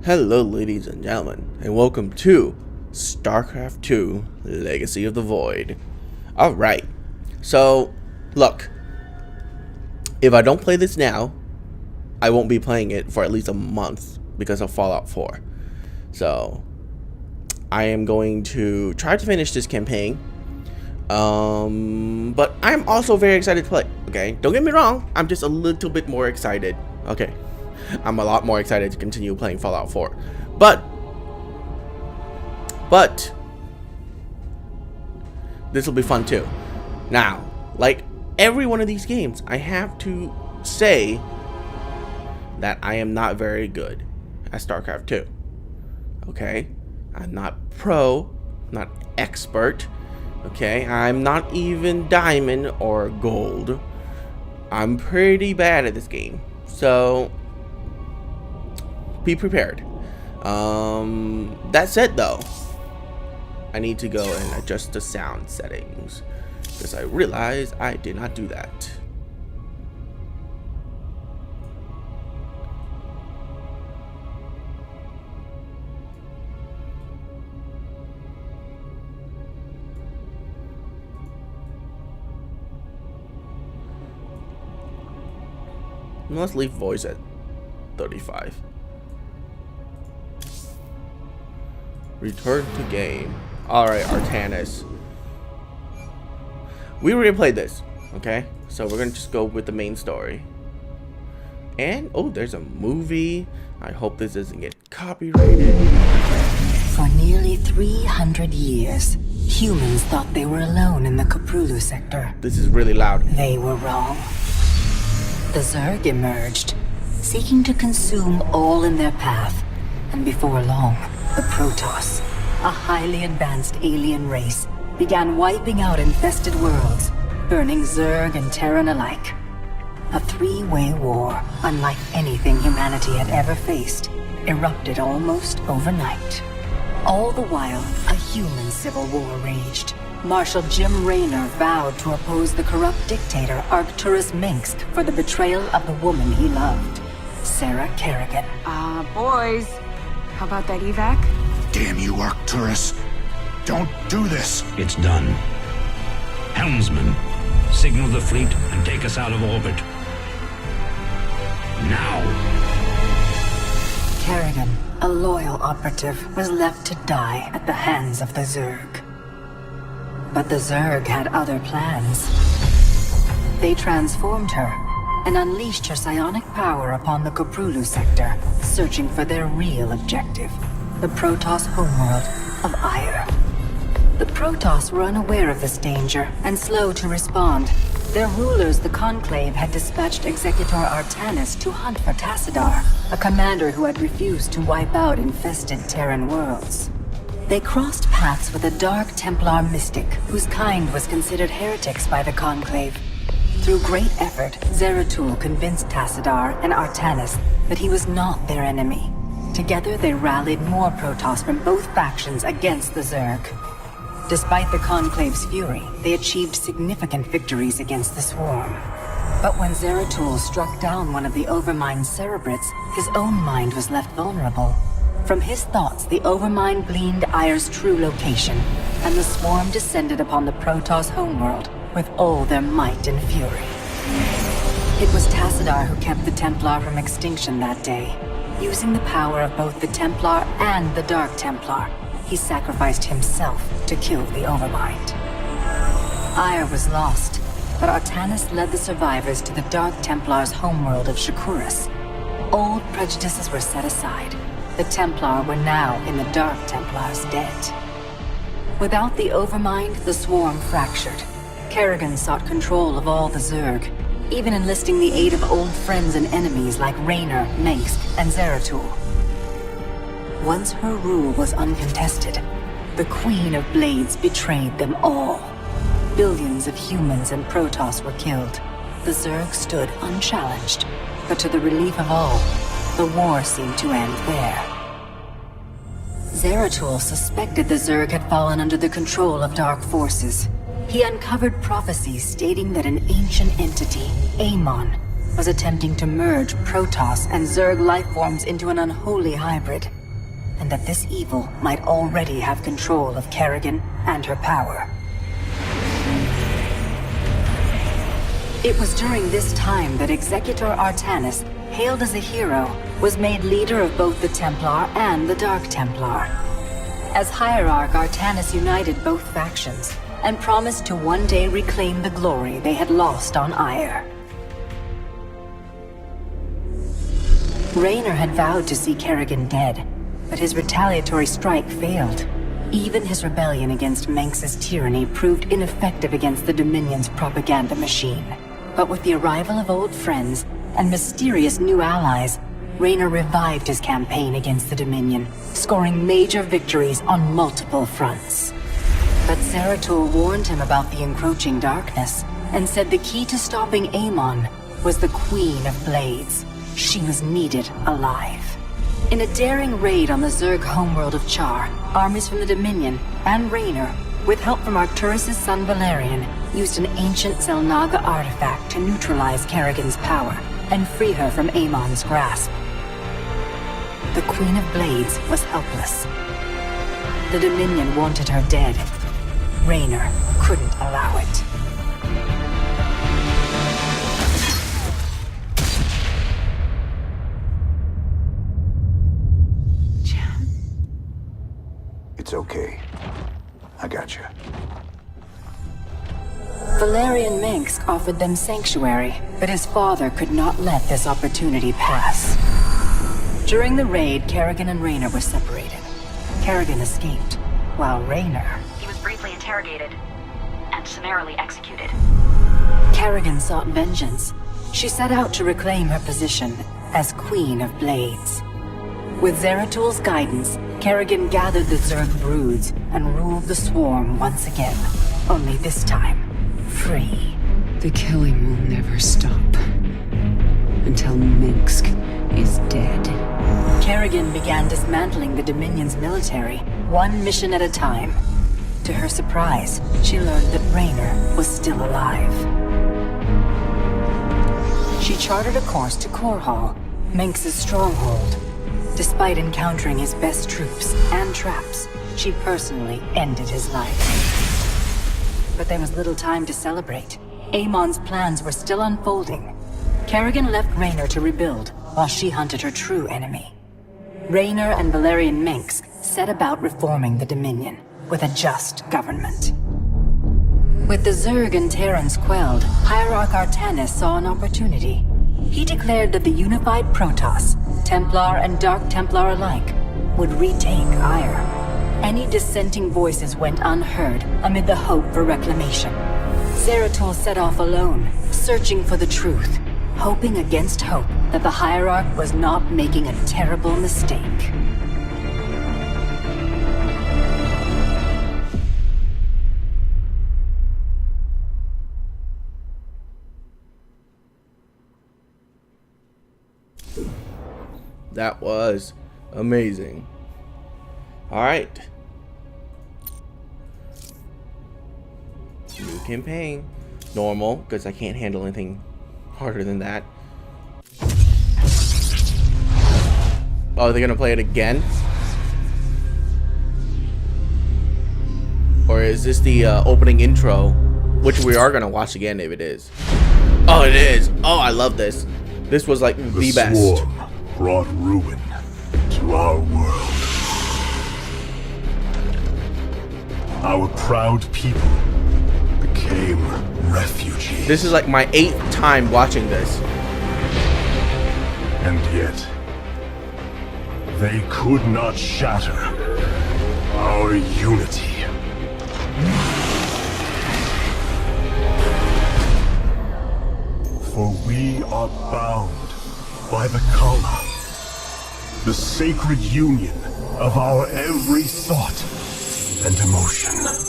Hello ladies and gentlemen, and welcome to Starcraft II, Legacy of the Void. Alright, so, look, if I don't play this now, I won't be playing it for at least a month because of Fallout 4. So, I am going to try to finish this campaign, but I'm also very excited to play, okay? Don't get me wrong, I'm just a little bit more excited, okay? I'm a lot more excited to continue playing Fallout 4. But this will be fun too. Now, like every one of these games, I have to say that I am not very good at Starcraft II. Okay? I'm not pro, not expert. Okay? I'm not even diamond or gold. I'm pretty bad at this game. So be prepared. That said though, I need to go and adjust the sound settings because I realized I did not do that. Let's leave voice at 35. Return to game. Alright, Artanis. We already played this, okay? So we're gonna just go with the main story. And, oh, there's a movie. I hope this doesn't get copyrighted. For nearly 300 years, humans thought they were alone in the Cthulhu sector. This is really loud. They were wrong. The Zerg emerged, seeking to consume all in their path, and before long, the Protoss, a highly advanced alien race, began wiping out infested worlds, burning Zerg and Terran alike. A three-way war, unlike anything humanity had ever faced, erupted almost overnight. All the while, a human civil war raged. Marshal Jim Raynor vowed to oppose the corrupt dictator Arcturus Minsk for the betrayal of the woman he loved, Sarah Kerrigan. Boys, how about that evac? Damn you, Arcturus. Don't do this. It's done. Helmsman, signal the fleet and take us out of orbit. Now! Kerrigan, a loyal operative, was left to die at the hands of the Zerg. But the Zerg had other plans. They transformed her and unleashed her psionic power upon the Cthulhu sector, searching for their real objective, the Protoss homeworld of Aiur. The Protoss were unaware of this danger and slow to respond. Their rulers, the Conclave, had dispatched Executor Artanis to hunt for Tassadar, a commander who had refused to wipe out infested Terran worlds. They crossed paths with a Dark Templar mystic, whose kind was considered heretics by the Conclave. Through great effort, Zeratul convinced Tassadar and Artanis that he was not their enemy. Together they rallied more Protoss from both factions against the Zerg. Despite the Conclave's fury, they achieved significant victories against the Swarm. But when Zeratul struck down one of the Overmind Cerebrates, his own mind was left vulnerable. From his thoughts, the Overmind gleaned Aiur's true location, and the Swarm descended upon the Protoss homeworld with all their might and fury. It was Tassadar who kept the Templar from extinction that day. Using the power of both the Templar and the Dark Templar, he sacrificed himself to kill the Overmind. Aiur was lost, but Artanis led the survivors to the Dark Templar's homeworld of Shakuras. Old prejudices were set aside. The Templar were now in the Dark Templar's debt. Without the Overmind, the Swarm fractured. Kerrigan sought control of all the Zerg, even enlisting the aid of old friends and enemies like Raynor, Minsk, and Zeratul. Once her rule was uncontested, the Queen of Blades betrayed them all. Billions of humans and Protoss were killed. The Zerg stood unchallenged, but to the relief of all, the war seemed to end there. Zeratul suspected the Zerg had fallen under the control of dark forces. He uncovered prophecies stating that an ancient entity, Amon, was attempting to merge Protoss and Zerg lifeforms into an unholy hybrid, and that this evil might already have control of Kerrigan and her power. It was during this time that Executor Artanis, hailed as a hero, was made leader of both the Templar and the Dark Templar. As Hierarch, Artanis united both factions and promised to one day reclaim the glory they had lost on Aiur. Raynor had vowed to see Kerrigan dead, but his retaliatory strike failed. Even his rebellion against Manx's tyranny proved ineffective against the Dominion's propaganda machine. But with the arrival of old friends and mysterious new allies, Raynor revived his campaign against the Dominion, scoring major victories on multiple fronts. But Zeratul warned him about the encroaching darkness, and said the key to stopping Amon was the Queen of Blades. She was needed alive. In a daring raid on the Zerg homeworld of Char, armies from the Dominion and Raynor, with help from Arcturus' son Valerian, used an ancient Zelnaga artifact to neutralize Kerrigan's power and free her from Amon's grasp. The Queen of Blades was helpless. The Dominion wanted her dead. Raynor couldn't allow it. It's okay. I got you. Valerian Minsk offered them sanctuary, but his father could not let this opportunity pass. During the raid, Kerrigan and Raynor were separated. Kerrigan escaped, while Raynor... He was briefly interrogated and summarily executed. Kerrigan sought vengeance. She set out to reclaim her position as Queen of Blades. With Zeratul's guidance, Kerrigan gathered the Zerg broods and ruled the swarm once again, only this time, free. The killing will never stop until Minsk is dead. Kerrigan began dismantling the Dominion's military, one mission at a time. To her surprise, she learned that Raynor was still alive. She charted a course to Korhal, Minsk's stronghold. Despite encountering his best troops and traps, she personally ended his life. But there was little time to celebrate. Amon's plans were still unfolding. Kerrigan left Raynor to rebuild, while she hunted her true enemy. Raynor and Valerian Minsk set about reforming the Dominion, with a just government. With the Zerg and Terrans quelled, Hierarch Artanis saw an opportunity. He declared that the unified Protoss, Templar and Dark Templar alike, would retake Aiur. Any dissenting voices went unheard amid the hope for reclamation. Zeratul set off alone, searching for the truth, hoping against hope that the Hierarch was not making a terrible mistake. That was amazing. Alright. New campaign. Normal, because I can't handle anything harder than that. Oh, they're gonna play it again? Or is this the opening intro? Which we are gonna watch again if it is. Oh, it is! Oh, I love this. This was like the best. Swarm brought ruin to our world. Our proud people became refugees. This is like my 8th time watching this. And yet, they could not shatter our unity. For we are bound by the Kala, the sacred union of our every thought and emotion.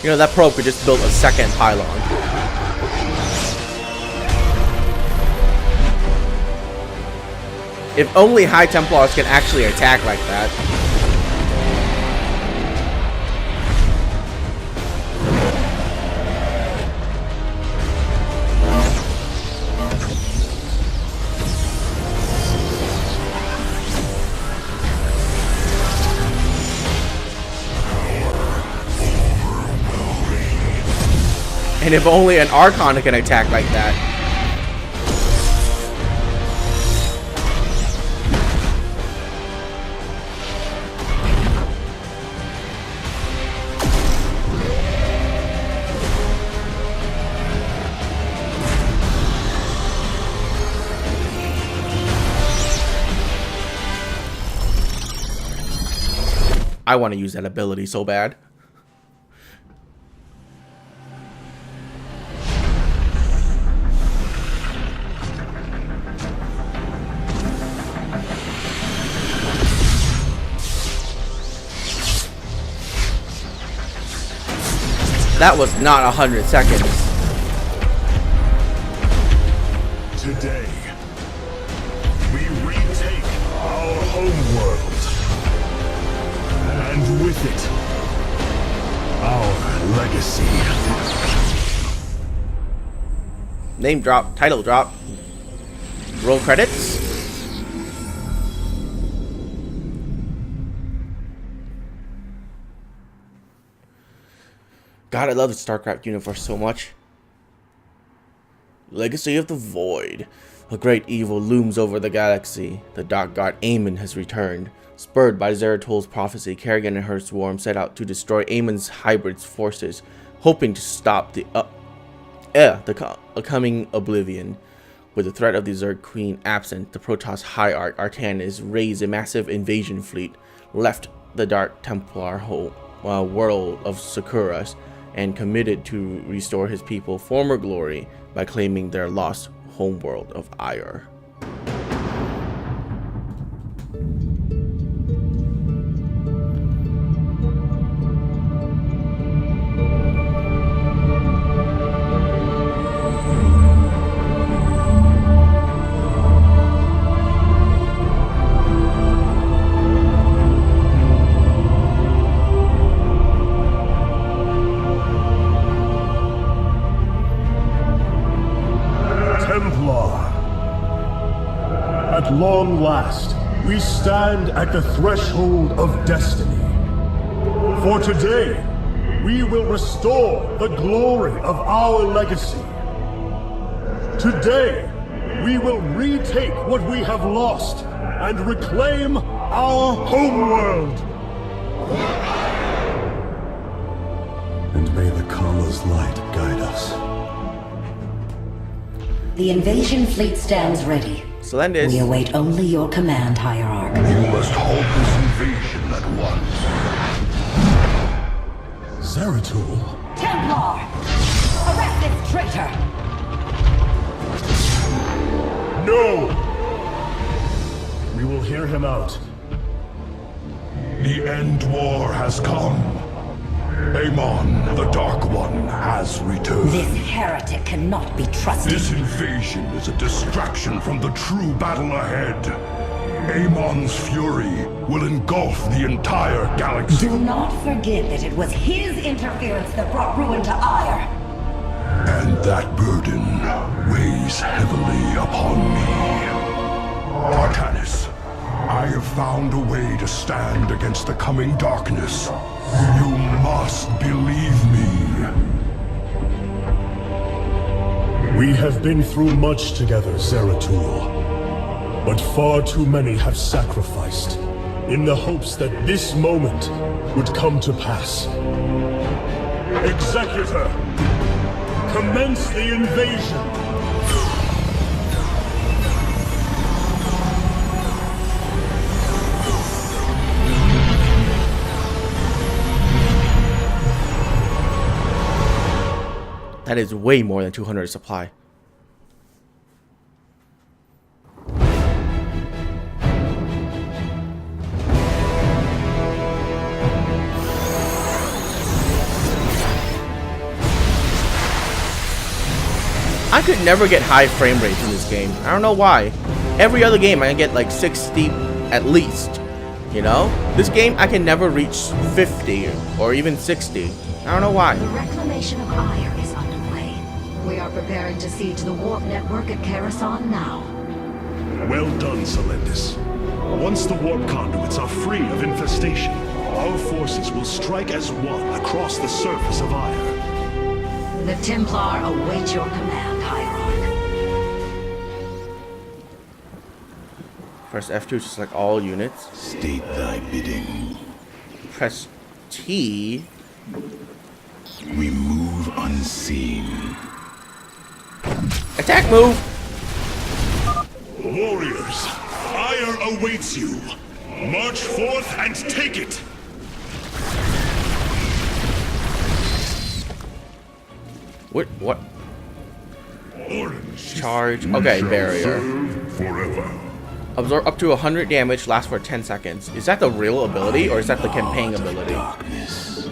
You know, that probe could just build a second pylon. If only High Templars can actually attack like that. And if only an Archon can attack like that. I want to use that ability so bad. That was not 100 seconds. Today, we retake our homeworld. And with it, our legacy. Name drop, title drop. Roll credits. God, I love the Starcraft universe so much. Legacy of the Void. A great evil looms over the galaxy. The Dark God Aemon has returned. Spurred by Zeratul prophecy, Kerrigan and her swarm set out to destroy Aemon's hybrid forces, hoping to stop the coming oblivion. With the threat of the Zerg Queen absent, the Protoss Hierarch Artanis raised a massive invasion fleet, left the Dark Templar world of Sakuras, and committed to restore his people former glory by claiming their lost homeworld of Aiur. At long last, we stand at the threshold of destiny. For today, we will restore the glory of our legacy. Today, we will retake what we have lost and reclaim our homeworld. And may the Kala's light guide us. The invasion fleet stands ready. Splendid. We await only your command, Hierarch. You must halt this invasion at once. Zeratul? Templar! Arrest this traitor! No! We will hear him out. The end war has come. Aemon, the Dark One, has returned. This heretic cannot be trusted. This invasion is a distraction from the true battle ahead. Aemon's fury will engulf the entire galaxy. Do not forget that it was his interference that brought ruin to Aiur. And that burden weighs heavily upon me. Artanis, I have found a way to stand against the coming darkness. You must believe me. We have been through much together, Zeratul. But far too many have sacrificed, in the hopes that this moment would come to pass. Executor, commence the invasion! That is way more than 200 supply. could never get high frame rates in this game. I don't know why. Every other game I can get like 60 at least. You know? This game I can never reach 50 or even 60. I don't know why. The reclamation of Aiur is underway. We are preparing to siege the warp network at Coruscant now. Well done, Solendis. Once the warp conduits are free of infestation, our forces will strike as one across the surface of Aiur. The Templar await your command, Hierarch. Press F2 to select all units. State thy bidding. Press T. We move unseen. Attack move! Warriors, Aiur awaits you. March forth and take it! What? Orange. Charge. Okay, barrier. Forever. Absorb up to 100 damage, lasts for 10 seconds. Is that the real ability, or is that the campaign ability? Darkness.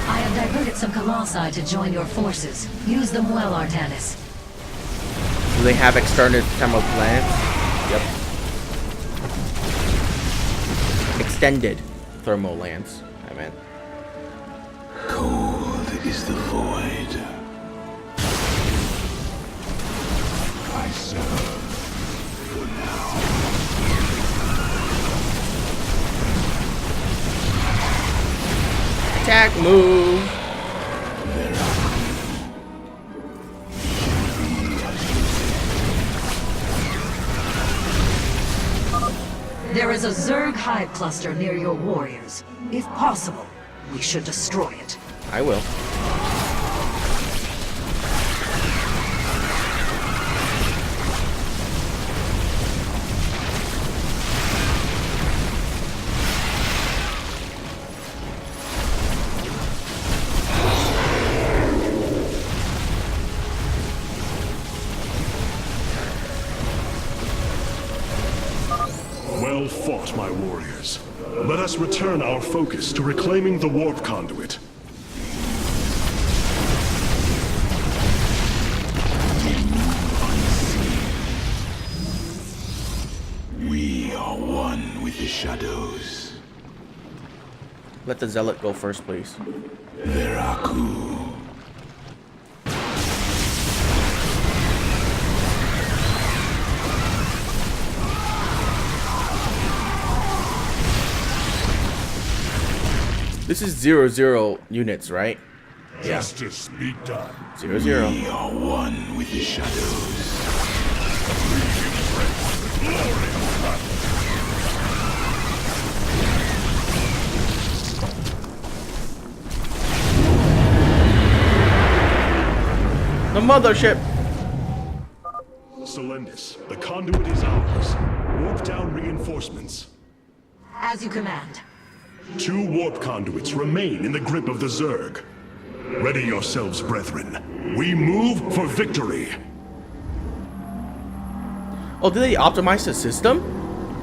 I have diverted some Colossi to join your forces. Use them well, Artanis. Do they have external thermal plants? Yep. Extended thermal lance, I meant. Cold is the void. I serve for now. Attack move! There is a Zerg hive cluster near your warriors. If possible, we should destroy it. I will. Well fought, my warriors. Let us return our focus to reclaiming the warp conduit. We are one with the shadows. Let the zealot go first, please. Veraku. This is 0-0 units, right? Justice be done. 0-0. We are one with the shadows. The mothership! Solendis, the conduit is ours. Warp down reinforcements. As you command. 2 warp conduits remain in the grip of the Zerg. Ready yourselves, brethren. We move for victory. Oh, did they optimize the system?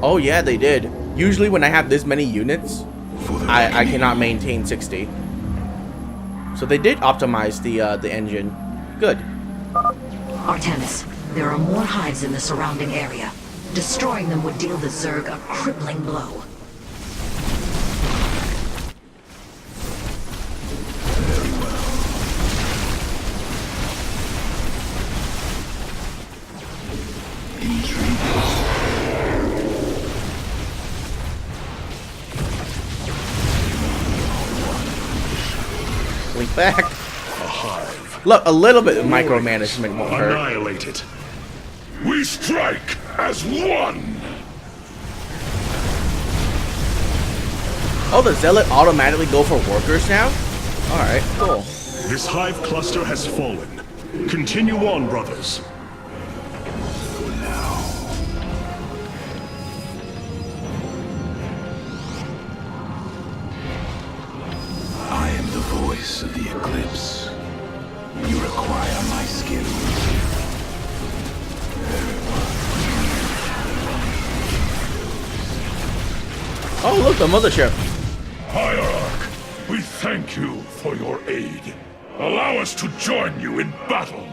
Oh yeah, they did. Usually when I have this many units, I cannot maintain 60. So they did optimize the engine. Good. Artanis, there are more hives in the surrounding area. Destroying them would deal the Zerg a crippling blow. Link back. A hive. Look, a little bit of micromanagement won't hurt. Annihilate it. We strike as one. Oh, the zealot automatically go for workers now? Alright, cool. This hive cluster has fallen. Continue on, brothers. I am the voice of the eclipse. You require my skills. Oh, look, the mothership. Hierarch, We thank you for your aid. Allow us to join you in battle.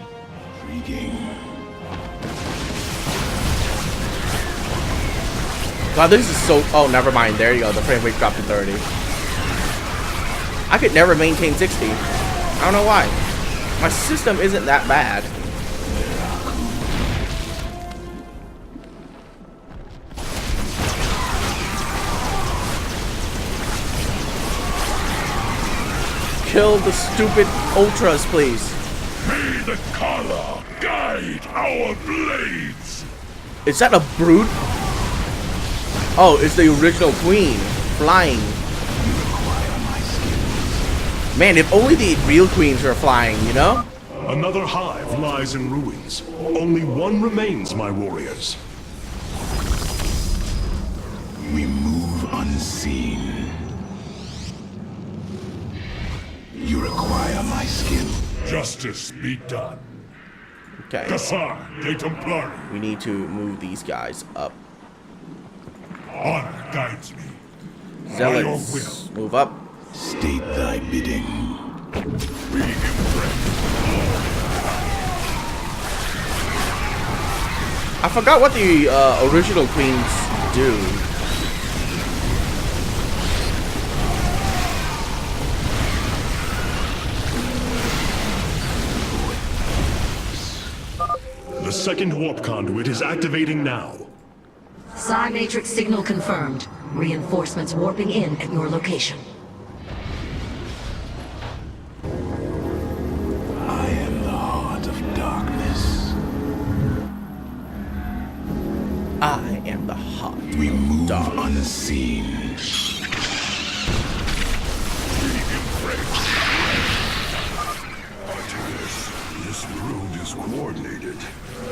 God, this is so... Oh, never mind. There you go. The frame rate dropped to 30. I could never maintain 60. I don't know why. My system isn't that bad. Kill the stupid ultras, please. May the Kala guide our blades. Is that a brute? Oh, it's the original queen flying. Man, if only the real queens were flying, you know? Another hive lies in ruins. Only one remains, my warriors. We move unseen. You require my skill. Justice be done. Okay. Cassar de Templari. We need to move these guys up. Honor guides me. Zealots, move up. State thy bidding. We impress. I forgot what the original queens do. The second warp conduit is activating now. Psi Matrix signal confirmed. Reinforcements warping in at your location. I am the heart of darkness. I am the heart. We move dark. unseen. This brood is coordinated.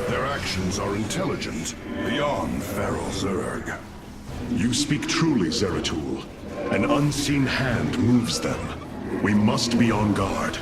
Their actions are intelligent, beyond feral Zerg. You speak truly, Zeratul. An unseen hand moves them. We must be on guard.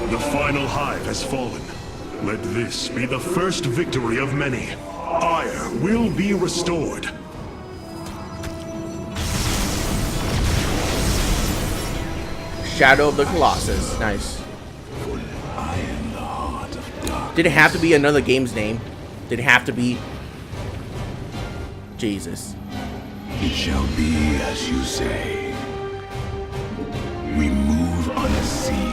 The final hive has fallen. Let this be the first victory of many. Aiur will be restored. Shadow of the Colossus. Nice. I am the heart of darkness. Did it have to be another game's name? Did it have to be... Jesus. It shall be as you say. We move unseen.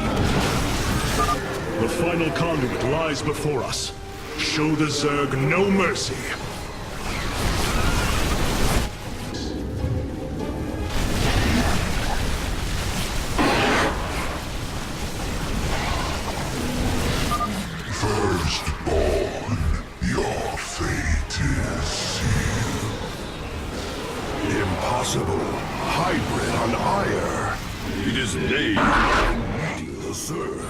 The final conduit lies before us. Show the Zerg no mercy. Firstborn, your fate is sealed. Impossible. Hybrid on Aiur. It is they meeting the Zerg.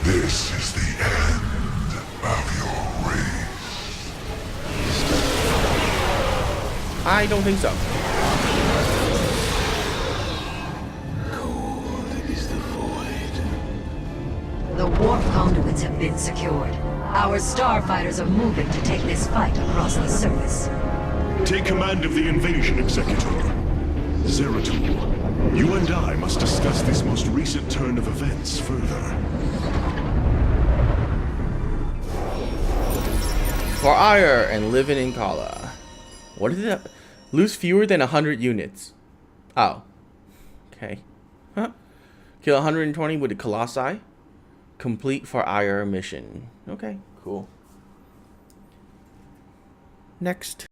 This is the end of your race. I don't think so. Cold is the void. The warp conduits have been secured. Our starfighters are moving to take this fight across the surface. Take command of the invasion, Executor. Zeratul, you and I must discuss this most recent turn of events further. For Aiur and living in Kala. What is that? Lose fewer than 100 units. Oh. Okay. Huh. Kill 120 with the Colossi. Complete for Aiur mission. Okay, cool. Next.